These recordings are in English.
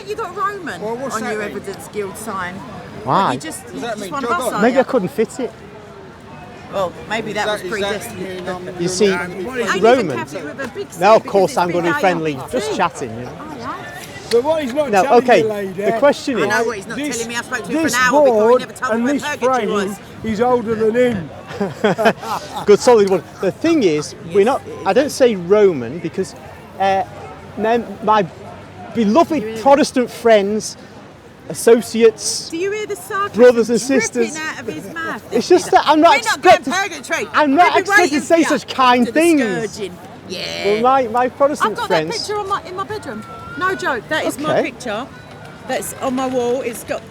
haven't you got Roman on your Evidence Guild sign? Why? You're just one of us, Maybe I couldn't fit it. Well, maybe that was predestined. You see, Roman. No, of course I'm going to be friendly. Just chatting, you know. But what he's not No, telling okay. you, lady, The question is. I know what he's not telling me. I spoke to him for an hour before. He never told me where purgatory was. He's older than him. Good solid one. The thing is, we're not. I don't say Roman because my beloved Protestant friends, associates, Do you hear the sarcasm brothers and sisters. dripping out of his mouth? It's just that I'm not expecting. Purgatory. I'm not We'll be expected to waiting say for you such kind after the things. scourging. Yeah. Well, my Protestant I've got friends. that picture in my bedroom. No joke. That is my Okay. picture. That's on my wall. It's got.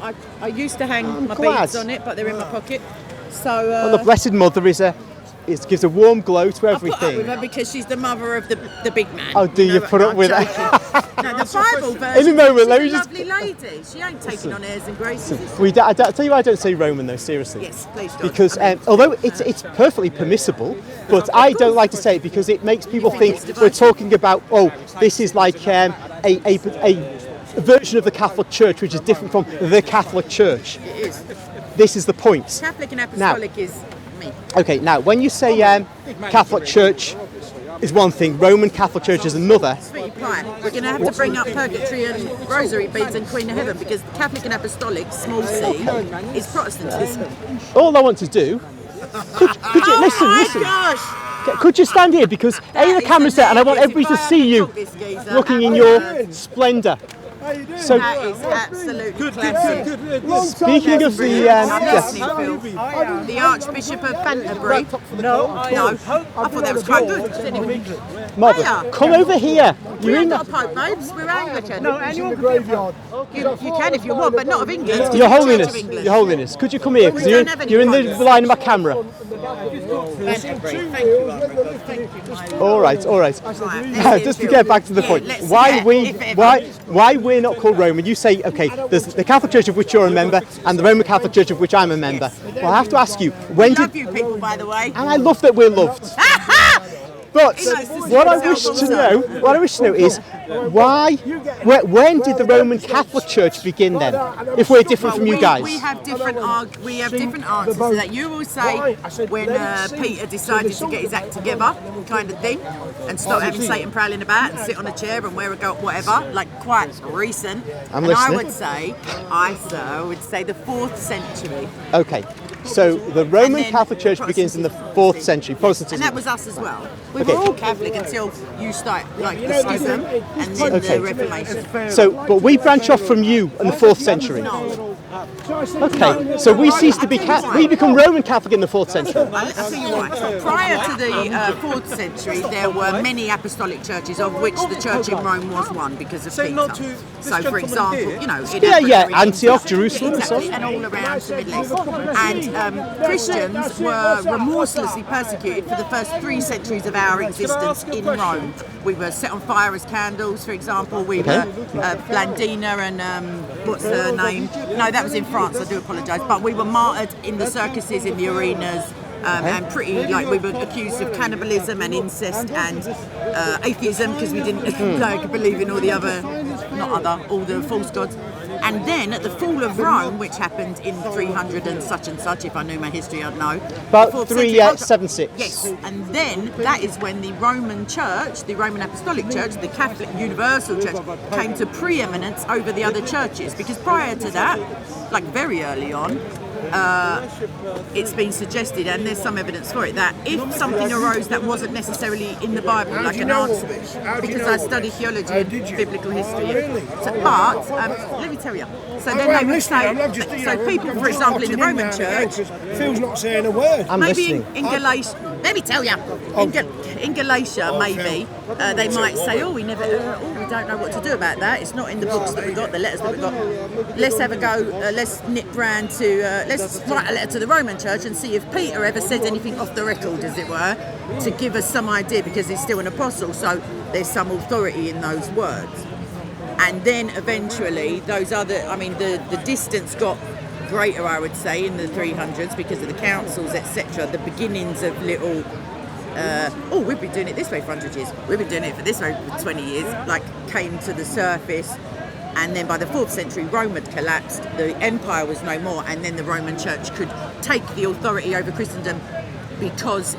I used to hang I'm my glad. beads on it, but they're in my pocket. So. Well, the Blessed Mother gives a warm glow to I put up with everything. her because she's the mother of the big man. Oh, do you know, put up I'm with her? joking. No, the Bible version. In a moment, she's let me a just- lovely lady. She ain't taking on airs and graces. I tell you why I don't say Roman though, seriously. Yes, please do. Because although it's perfectly permissible, but I don't like to say it because it makes people think we're talking about, this is like a version of the Catholic Church which is different from the Catholic Church. It is. This is the point. Catholic and Apostolic is me. Okay, now when you say Catholic Church is one thing, Roman Catholic Church is another. Sweetie pie. We're going to have to bring up purgatory and rosary beads and Queen of Heaven because Catholic and Apostolic, small c, is Protestantism. All I want to do, could you listen? Gosh! Could you stand here because the camera's there and I want everybody to see you looking in your splendour. So, That is absolutely classic. speaking of the yes, The Archbishop of Canterbury. No. I thought that was quite good. Mother, come over here. We You're in ain't the, got a Pope, babes. We're Anglican. No, anyone can graveyard. You can if you want, but not of England. 'cause Your we're Church Holiness, of England. Your Holiness, could you come here? Because We don't have any you're in the quotes. line of my camera. All right. Right, Just to get back to the point, why we're not called Roman? You say, okay, there's the Catholic Church of which you're a member, and the Roman Catholic Church of which I'm a member. Well, I have to ask you, when Love did? you people, by the way. And I love that we're loved. But what I wish to know is when did the Roman Catholic Church begin then? If we're different from you guys. We have different answers to that. You will say when Peter decided to get his act together, kind of thing, and stop having Satan prowling about and sit on a chair and wear a goat, whatever, like quite recent. I'm and listening. I would say the 4th century. Okay, so the Roman then Catholic Church begins in the 4th century. And Protestantism. that was us as well. We Okay. were all Catholic until you start like the schism and then Okay. the Reformation. So, but we branch off from you in the 4th century. No. Okay, so we cease to be we become Roman Catholic in the 4th century. I'll tell you why. Prior to the 4th century, there were many apostolic churches, of which the church in Rome was one because of Peter. So, for example, in Yeah, Africa, Antioch, Jerusalem, and so exactly, and all around the Middle East. And Christians were remorselessly persecuted for the first 3 centuries of our existence in Rome. We were set on fire as candles, for example. We were Blandina and what's her name? No, that was in France. I do apologise, but we were martyred in the circuses, in the arenas. And pretty, like, we were accused of cannibalism and incest and atheism because we didn't believe in all the other, all the false gods. And then at the fall of Rome, which happened in 300 and such, if I knew my history, I'd know. About The 4th century- 376. Yes, and then that is when the Roman Church, the Roman Apostolic Church, the Catholic Universal Church, came to preeminence over the other churches. Because prior to that, like very early on, it's been suggested, and there's some evidence for it, that if something arose that wasn't necessarily in the Bible, like an answer, because I study theology and biblical history. But let me tell you. So then they would say, so people, for example, in the Roman Church, Phil's not saying a word. I'm maybe listening. in Galatia, let me tell you, in Galatia, maybe they might say, we don't know what to do about that. It's not in the books that we got, the letters that we got. Let's have a go. Let's nip round to. Let's write a letter to the Roman Church and see if Peter ever said anything off the record, as it were, to give us some idea, because he's still an apostle, so there's some authority in those words. And then eventually, the distance got greater, I would say, in the 300s because of the councils, etc. The beginnings of little. We've been doing it this way for 100 years. We've been doing it for this way for 20 years. Like, came to the surface. And then by the 4th century, Rome had collapsed, the empire was no more, and then the Roman Church could take the authority over Christendom because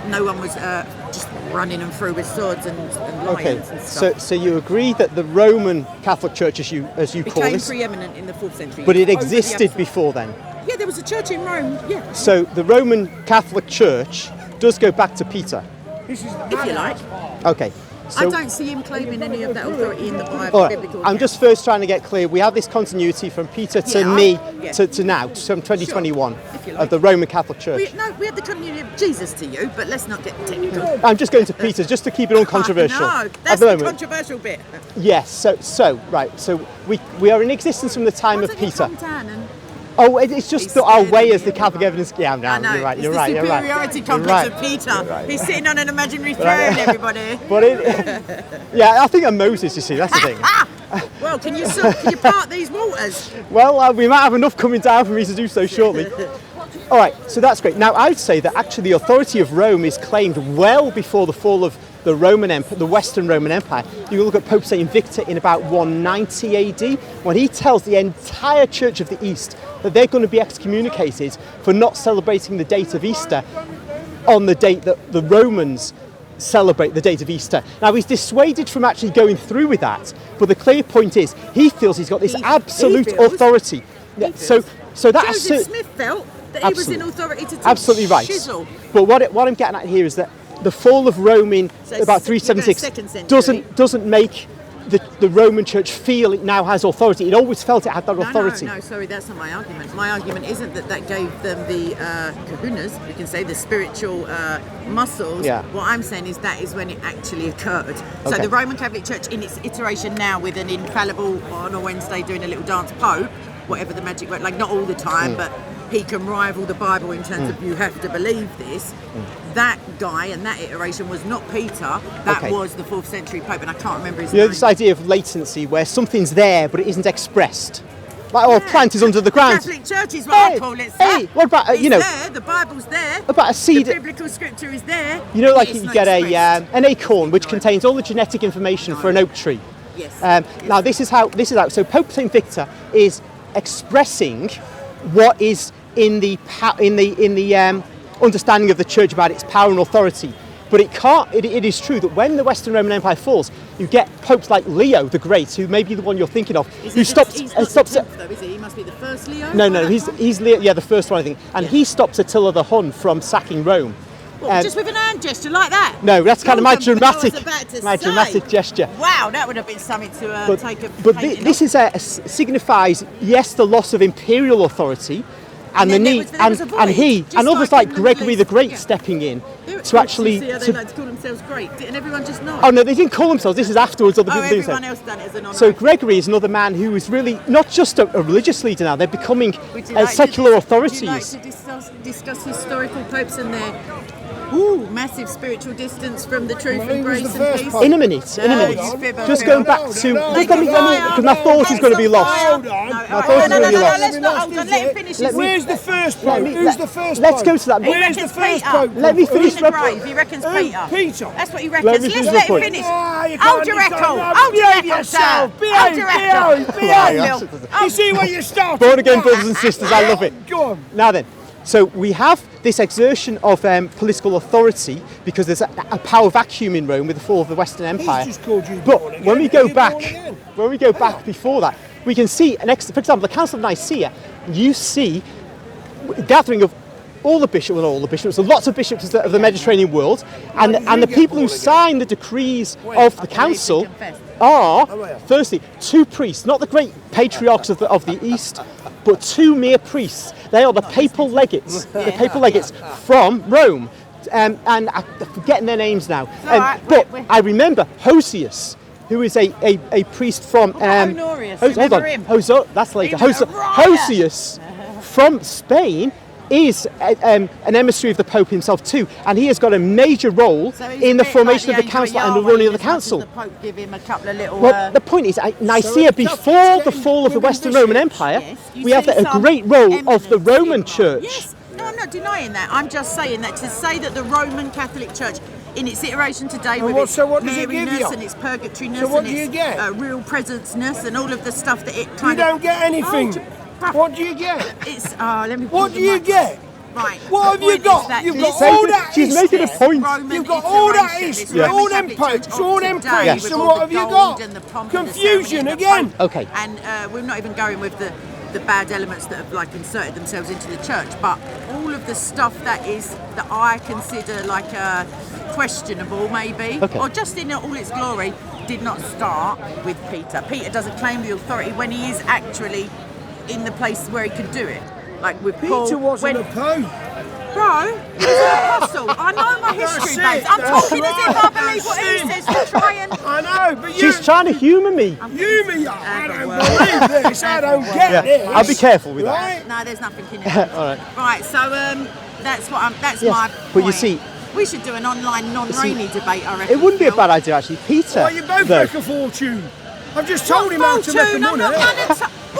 no one was just running them through with swords and lions and stuff. So you agree that the Roman Catholic Church, as you call became this, preeminent in the 4th century. but it over the existed others. before then. Yeah, there was a church in Rome, yeah. So the Roman Catholic Church does go back to Peter. This is If you like. Okay. I So, don't see him claiming any of that authority in the Bible. all right, biblical I'm account. just first trying to get clear. We have this continuity from Peter to Yeah, me yeah. to now, from 2021, if you of like. the Roman Catholic Church. We had the community of Jesus to you, but let's not get technical. I'm just going to Peter just to keep it uncontroversial. No, at that's the the moment. controversial bit. Yes. So we are in existence from the time Why of don't you Peter. calm down and Oh, it's just He's our scared way of as the you. Catholic evidence. Yeah, no, I know, you're right. it's You're the right. You're right. superiority You're complex right. of Peter. You're right. He's sitting on an imaginary throne, Right. everybody. But yeah, I think I'm Moses. You see, that's the thing. Well, can you part these waters? Well, we might have enough coming down for me to do so shortly. All right, so that's great. Now, I'd say that actually the authority of Rome is claimed well before the fall of the Roman Empire, the Western Roman Empire. You can look at Pope Saint Victor in about 190 AD, when he tells the entire Church of the East that they're going to be excommunicated for not celebrating the date of Easter on the date that the Romans celebrate the date of Easter. Now, he's dissuaded from actually going through with that, but the clear point is he feels he's got this He absolute feels. authority. Yeah, so that Joseph Smith felt that he was in authority to teach absolutely right. shizzle. But what I'm getting at here is that the fall of Rome in So about you're going 376 second century. doesn't make the Roman Church feel it now has authority. It always felt it had that authority. No, sorry, that's not my argument. My argument isn't that gave them the kahunas, you can say, the spiritual muscles. Yeah. What I'm saying is that is when it actually occurred. So Okay. the Roman Catholic Church, in its iteration now, with an infallible on a Wednesday doing a little dance pope, whatever the magic word, like not all the time, but he can rival the Bible in terms of you have to believe this. That guy and that iteration was not Peter, that Okay. was the 4th century pope, and I can't remember his You know, name. this idea of latency where something's there but it isn't expressed. Like, a plant is under the ground. Catholic Church is what I Hey, call it. hey, what about, it's you know, there, the Bible's there. about a seed? The biblical scripture is there. You know, like It's you not get expressed. an acorn which contains all the genetic information for an oak tree. Yes. Now this is how. So Pope Saint Victor is expressing what is in the understanding of the Church about its power and authority. But it can't. It is true that when the Western Roman Empire falls, you get popes like Leo the Great, who may be the one you're thinking of, Is who he stops. He's not stops the 10th, though, is he? He must be the first Leo. no, he's Leo, yeah, the first one I think, and he stops Attila the Hun from sacking Rome. What, just with an hand gesture like that? No, that's kind of my Hold on, I was dramatic, about to my say. dramatic gesture. Wow, that would have been something to But, take a but painting this of. signifies, yes, the loss of imperial authority, and the then there need, was- there was a and void, he, just and others like like in the Gregory Middle the East, Great yeah. stepping in Who- to actually. See how they like to call themselves great. Didn't everyone just know? Oh no, they didn't call themselves. This is afterwards. Other Oh, people doing so. everyone else done it as an honour. So Gregory is another man who is really not just a religious leader now. They're becoming Would you like to secular authorities. Would you like to discuss historical popes and their massive spiritual distance from the truth Well, he and was grace the and first peace? pope. In a minute, in a No, minute. you fibber, Just fibber. going back to. no, Just no, let me, no, because my thought is going to be lost. Hold on. No, My no, thoughts no, are no, really no, lost. let's not. Hold on, let him finish his. Where's the first let pope? me- Who's the first let's pope? go to that. He Where's the reckons first Peter. pope? Let me In finish the my grave, he reckons Who? Peter. Peter. That's what he Let reckons. me Let's finish let my him point. finish. Ah, you Hold can't your decide echo. that. Hold your Behave echo, yourself. sir. Hold your echo. Behave. You see what you started? Born again brothers and sisters, I love it. Go on. Now then, so we have this exertion of political authority because there's a power vacuum in Rome with the fall of the Western Empire. just called you born But again. when we go You're back, born again. before that, we can see, for example, the Council of Nicaea. You see a gathering of all the bishops, well, not all the bishops, so lots of bishops of the Mediterranean world, and the people who sign the decrees of the council are, firstly, two priests, not the great patriarchs of the East, but two mere priests. They are the papal legates, from Rome. And I'm forgetting their names now. alright, But we're- I remember Hosius, who is a priest from. Honorius, hold on, remember him? that's later. He was a riot. Hosius from Spain is an emissary of the Pope himself too, and he has got a major role So he's in a the bit formation like of the angel council and the Yahweh running of the as much as council. The Pope give him a couple of little. Well, the point is, Nicaea, So before the it's fall of the women Western Roman bishops. Empire, Yes, you we have see a some great role of the eminence Roman in- Church. Yes, no, I'm not denying that. I'm just saying that to say that the Roman Catholic Church in its iteration today And with what- its so what does it give Maryness you? and its purgatoryness So what and do you its get? real presenceness and all of the stuff that it You kind of... don't get anything. Oh, What do you get? it's... let me What pull do the you mic- get? Right. What the have you point is got? that You've this got all that She's making a history. point. Roman You've got all that iteration, this history, Roman all them Catholic Church popes, of all them today priests, with and all what the have you gold got? and the pomp and the Confusion ceremony and the again. pomp. Okay. And we're not even going with the bad elements that have like inserted themselves into the church, but all of the stuff that I consider like questionable, maybe, Okay. or just in all its glory, did not start with Peter. Peter doesn't claim the authority when he is actually in the place where he could do it. Like with Paul, Peter wasn't when, a pope. Bro, he's an apostle. I know my history, babes. I'm talking as if I believe what he says to try and... I know, but you, She's trying to humour me. you me, I don't believe this. I don't get this. I'll be careful with that. Right? No, there's nothing in it. All right. Right, so that's what that's Yes, my but you point. see- we should do an online non-rainy debate, I reckon. It wouldn't be a Phil. bad idea, actually. Peter, Well, you both though, make a fortune. I've just told him how to make a Fortune, I'm money. not